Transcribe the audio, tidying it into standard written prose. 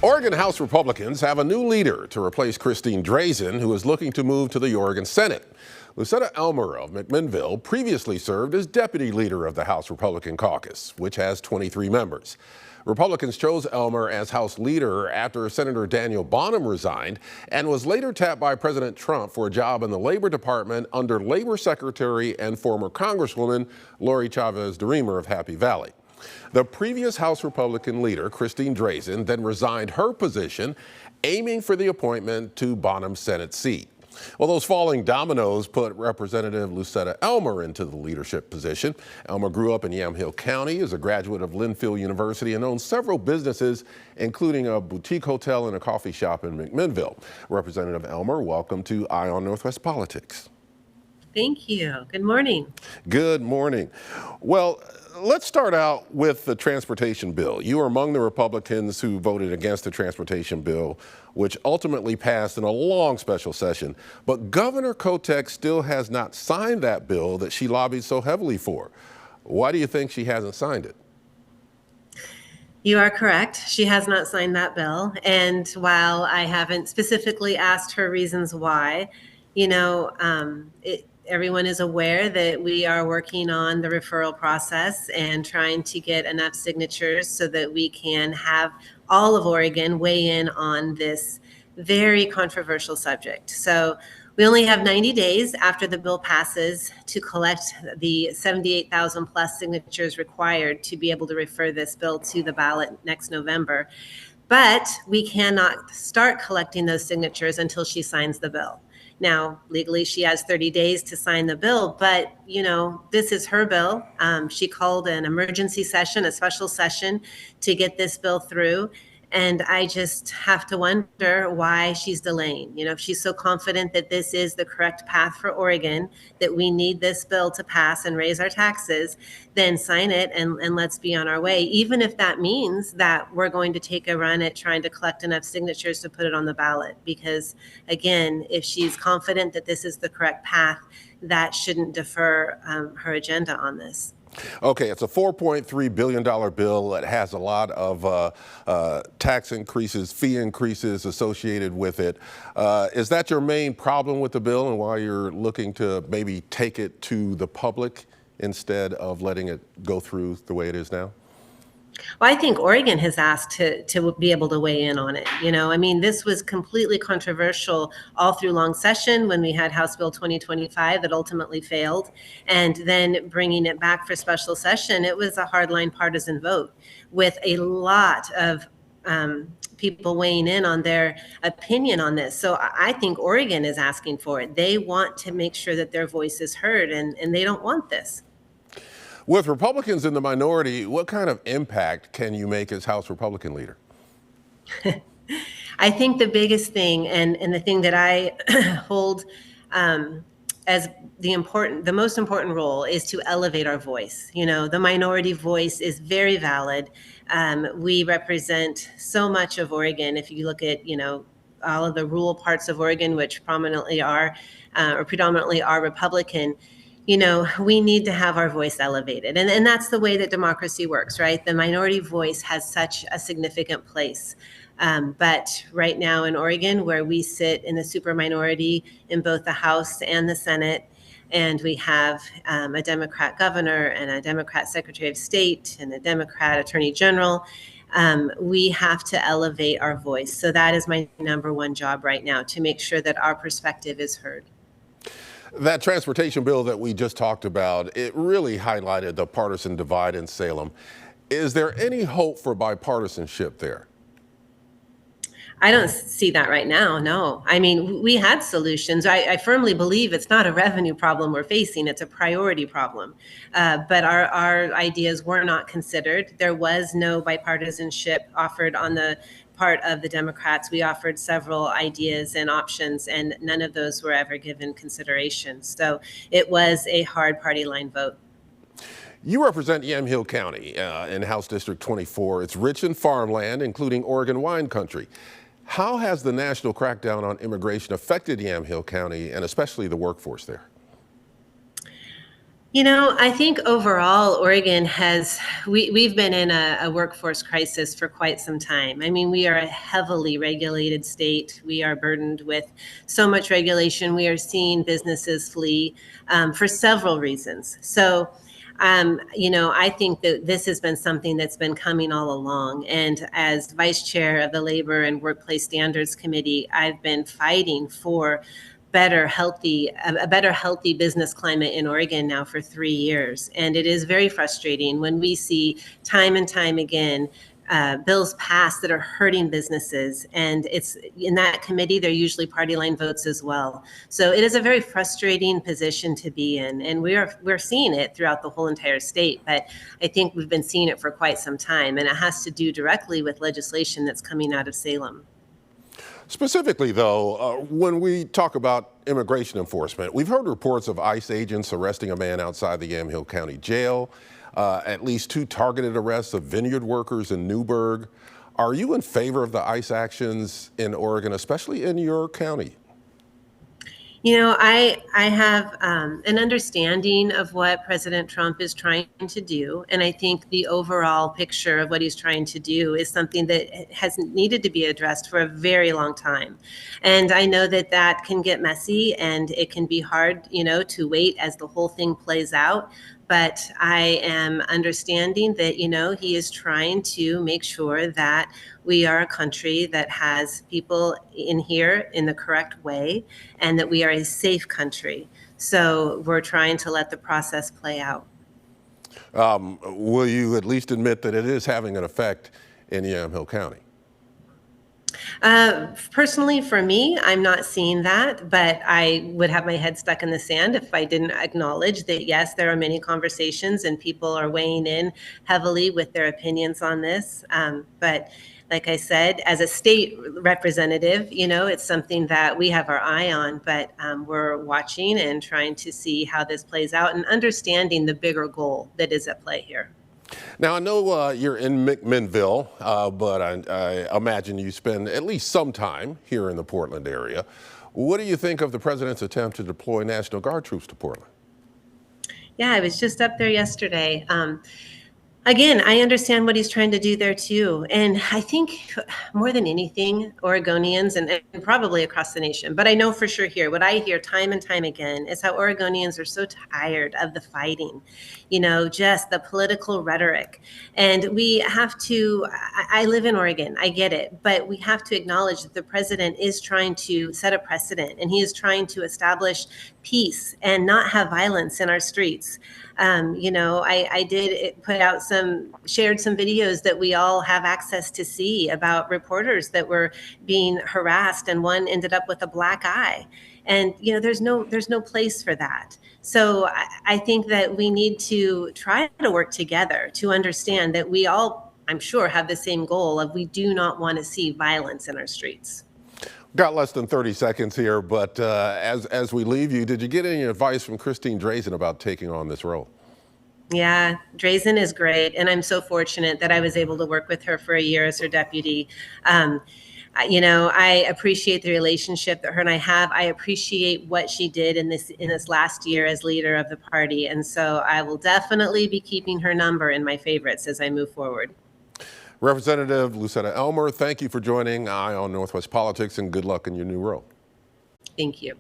Oregon House Republicans have a new leader to replace Christine Drazan, who is looking to move to the Oregon Senate. Lucetta Elmer of McMinnville previously served as deputy leader of the House Republican caucus, which has 23 members. Republicans chose Elmer as House leader after Senator Daniel Bonham resigned and was later tapped by President Trump for a job in the Labor Department under Labor Secretary and former Congresswoman Lori Chavez-DeRemer of Happy Valley. The previous House Republican leader, Christine Drazan, then resigned her position, aiming for the appointment to Bonham's Senate seat. Well, those falling dominoes put Representative Lucetta Elmer into the leadership position. Elmer grew up in Yamhill County, is a graduate of Linfield University, and owns several businesses, including a boutique hotel and a coffee shop in McMinnville. Representative Elmer, welcome to Eye on Northwest Politics. Thank you. Good morning. Good morning. Well, let's start out with the transportation bill. You are among the Republicans who voted against the transportation bill, which ultimately passed in a long special session. But Governor Kotek still has not signed that bill that she lobbied so heavily for. Why do you think she hasn't signed it? You are correct. She has not signed that bill. And while I haven't specifically asked her reasons why, everyone is aware that we are working on the referral process and trying to get enough signatures so that we can have all of Oregon weigh in on this very controversial subject. So we only have 90 days after the bill passes to collect the 78,000 plus signatures required to be able to refer this bill to the ballot next November. But we cannot start collecting those signatures until she signs the bill. Now, legally, she has 30 days to sign the bill, but, this is her bill. She called an emergency session, a special session to get this bill through. And I just have to wonder why she's delaying. If she's so confident that this is the correct path for Oregon, that we need this bill to pass and raise our taxes, then sign it and let's be on our way, even if that means that we're going to take a run at trying to collect enough signatures to put it on the ballot. Because again, if she's confident that this is the correct path, that shouldn't defer her agenda on this. Okay, it's a $4.3 billion bill that has a lot of tax increases, fee increases associated with it. Is that your main problem with the bill and why you're looking to maybe take it to the public instead of letting it go through the way it is now? Well, I think Oregon has asked to be able to weigh in on it. This was completely controversial all through long session when we had House Bill 2025 that ultimately failed. And then bringing it back for special session, it was a hardline partisan vote with a lot of people weighing in on their opinion on this. So I think Oregon is asking for it. They want to make sure that their voice is heard, and they don't want this. With Republicans in the minority, what kind of impact can you make as House Republican leader? I think the biggest thing and the thing that I hold as the most important role is to elevate our voice. The minority voice is very valid. We represent so much of Oregon. If you look at, all of the rural parts of Oregon, which predominantly are Republican, we need to have our voice elevated. And that's the way that democracy works, right? The minority voice has such a significant place. But right now in Oregon, where we sit in the super minority in both the House and the Senate, and we have a Democrat governor and a Democrat Secretary of State and a Democrat Attorney General, we have to elevate our voice. So that is my number one job right now, to make sure that our perspective is heard. That transportation bill that we just talked about, it really highlighted the partisan divide in Salem. Is there any hope for bipartisanship there? I don't see that right now, no. We had solutions. I firmly believe it's not a revenue problem we're facing, it's a priority problem. But our ideas were not considered. There was no bipartisanship offered on the part of the Democrats. We offered several ideas and options, and none of those were ever given consideration. So it was a hard party line vote. You represent Yamhill County in House District 24. It's rich in farmland, including Oregon wine country. How has the national crackdown on immigration affected Yamhill County and especially the workforce there? I think overall, Oregon we've been in a workforce crisis for quite some time. I mean, we are a heavily regulated state. We are burdened with so much regulation. We are seeing businesses flee for several reasons. So, I think that this has been something that's been coming all along. And as vice chair of the Labor and Workplace Standards Committee, I've been fighting for a better healthy business climate in Oregon now for 3 years. And it is very frustrating when we see time and time again bills passed that are hurting businesses. And it's in that committee, they're usually party line votes as well. So it is a very frustrating position to be in. And we're seeing it throughout the whole entire state. But I think we've been seeing it for quite some time. And it has to do directly with legislation that's coming out of Salem. Specifically, though, when we talk about immigration enforcement, we've heard reports of ICE agents arresting a man outside the Yamhill County jail, at least 2 targeted arrests of vineyard workers in Newburgh. Are you in favor of the ICE actions in Oregon, especially in your county? I have an understanding of what President Trump is trying to do. And I think the overall picture of what he's trying to do is something that has needed to be addressed for a very long time. And I know that that can get messy and it can be hard, to wait as the whole thing plays out. But I am understanding that, he is trying to make sure that we are a country that has people in here in the correct way and that we are a safe country. So we're trying to let the process play out. Will you at least admit that it is having an effect in Yamhill County? Personally, for me, I'm not seeing that, but I would have my head stuck in the sand if I didn't acknowledge that, yes, there are many conversations and people are weighing in heavily with their opinions on this. But like I said, as a state representative, it's something that we have our eye on, but we're watching and trying to see how this plays out and understanding the bigger goal that is at play here. Now, I know you're in McMinnville, but I imagine you spend at least some time here in the Portland area. What do you think of the president's attempt to deploy National Guard troops to Portland? Yeah, I was just up there yesterday. Again, I understand what he's trying to do there too. And I think more than anything, Oregonians and probably across the nation, but I know for sure here, what I hear time and time again is how Oregonians are so tired of the fighting, just the political rhetoric. And we have to, I live in Oregon, I get it, but we have to acknowledge that the president is trying to set a precedent and he is trying to establish peace and not have violence in our streets. I did shared some videos that we all have access to see about reporters that were being harassed and one ended up with a black eye. And, there's no place for that. So I think that we need to try to work together to understand that we all, I'm sure, have the same goal of we do not want to see violence in our streets. Got less than 30 seconds here, but as we leave you, did you get any advice from Christine Drazan about taking on this role? Yeah, Drazan is great, and I'm so fortunate that I was able to work with her for a year as her deputy. I appreciate the relationship that her and I have. I appreciate what she did in this last year as leader of the party, and so I will definitely be keeping her number in my favorites as I move forward. Representative Lucetta Elmer, thank you for joining Eye on Northwest Politics, and good luck in your new role. Thank you.